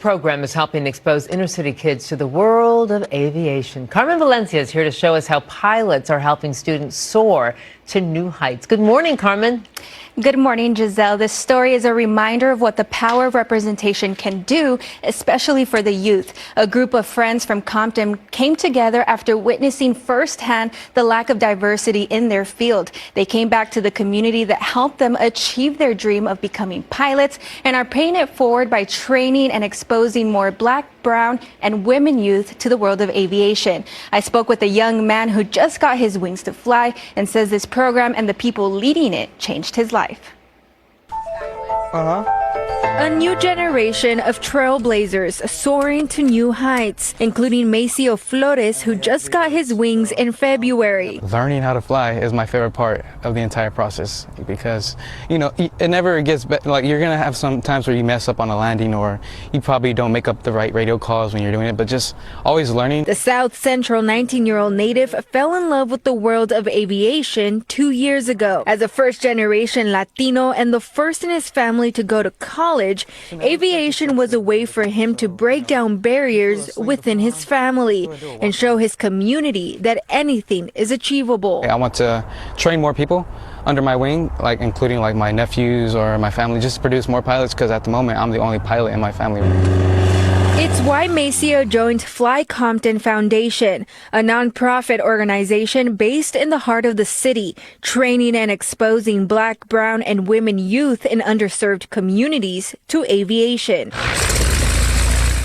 program is helping expose inner-city kids to the world of aviation. Carmen Valencia is here to show us how pilots are helping students soar to new heights. Good morning, Carmen. Good morning, Giselle. This story is a reminder of what the power of representation can do, especially for the youth. A group of friends from Compton came together after witnessing firsthand the lack of diversity in their field. They came back to the community that helped them achieve their dream of becoming pilots and are paying it forward by training and exposing more Black, brown, and women youth to the world of aviation. I spoke with a young man who just got his wings to fly and says this program and the people leading it changed his life. A new generation of trailblazers soaring to new heights, including Maceo Flores, who just got his wings in February. Learning how to fly is my favorite part of the entire process because, you know, it never gets better. Like, you're going to have some times where you mess up on a landing or you probably don't make up the right radio calls when you're doing it, but just always learning. The South Central 19-year-old native fell in love with the world of aviation 2 years ago. As a first-generation Latino and the first in his family to go to college, aviation was a way for him to break down barriers within his family and show his community that anything is achievable. I want to train more people under my wing, like including like my nephews or my family, just to produce more pilots because at the moment I'm the only pilot in my family. It's why Maceo joined Fly Compton Foundation, a nonprofit organization based in the heart of the city, training and exposing Black, brown, and women youth in underserved communities to aviation.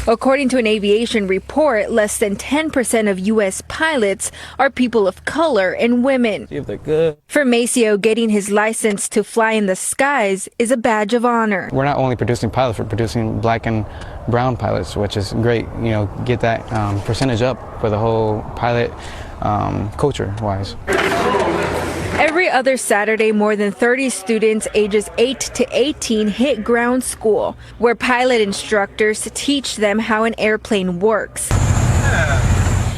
According to an aviation report, less than 10% of U.S. pilots are people of color and women. See if they're good. For Maceo, getting his license to fly in the skies is a badge of honor. We're not only producing pilots, we're producing Black and brown pilots, which is great. You know, get that percentage up for the whole pilot culture-wise. Every other Saturday, more than 30 students ages 8 to 18 hit ground school, where pilot instructors teach them how an airplane works.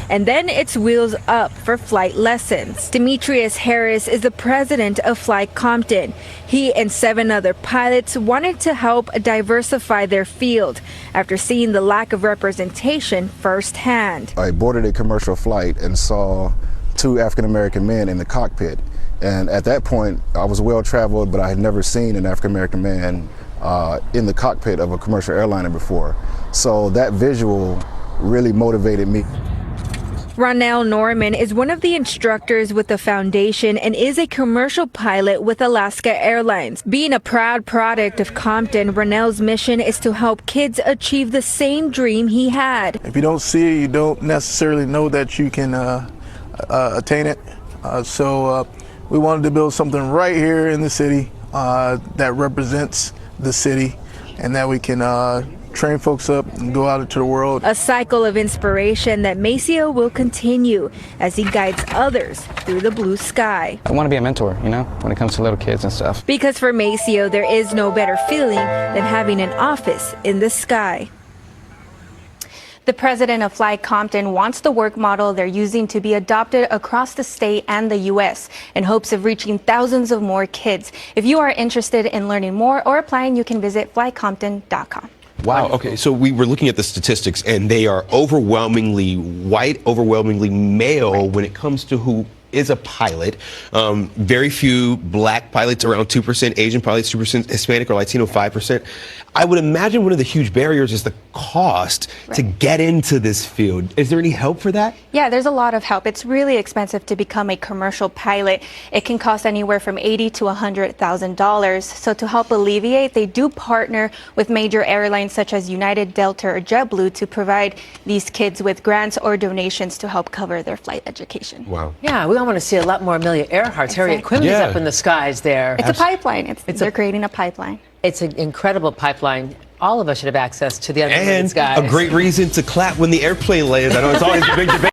And then it's wheels up for flight lessons. Demetrius Harris is the president of Fly Compton. He and 7 other pilots wanted to help diversify their field after seeing the lack of representation firsthand. I boarded a commercial flight and saw 2 African-American men in the cockpit. And at that point, I was well-traveled, but I had never seen an African-American man in the cockpit of a commercial airliner before. So that visual really motivated me. Ronell Norman is one of the instructors with the foundation and is a commercial pilot with Alaska Airlines. Being a proud product of Compton, Ronell's mission is to help kids achieve the same dream he had. If you don't see it, you don't necessarily know that you can attain it. So we wanted to build something right here in the city that represents the city and that we can train folks up and go out into the world. A cycle of inspiration that Maceo will continue as he guides others through the blue sky. I want to be a mentor, you know, when it comes to little kids and stuff. Because for Maceo, there is no better feeling than having an office in the sky. The president of Fly Compton wants the work model they're using to be adopted across the state and the U.S. in hopes of reaching thousands of more kids. If you are interested in learning more or applying, you can visit flycompton.com. Wow. Okay. So we were looking at the statistics, and they are overwhelmingly white, overwhelmingly male when it comes to who is a pilot. Very few Black pilots, around 2%, Asian pilots 2%, Hispanic or Latino 5%. I would imagine one of the huge barriers is the cost to get into this field. Is there any help for that? Yeah, there's a lot of help. It's really expensive to become a commercial pilot. It can cost anywhere from $80,000 to $100,000. So to help alleviate, they do partner with major airlines such as United, Delta, or JetBlue to provide these kids with grants or donations to help cover their flight education. Wow. Yeah, we all want to see a lot more Amelia Earhart's. Harriet Quimby's up in the skies there. It's a pipeline. They're creating a pipeline. It's an incredible pipeline. All of us should have access to the unlimited And skies. a great reason to clap when the airplane lands. I know it's always a big debate.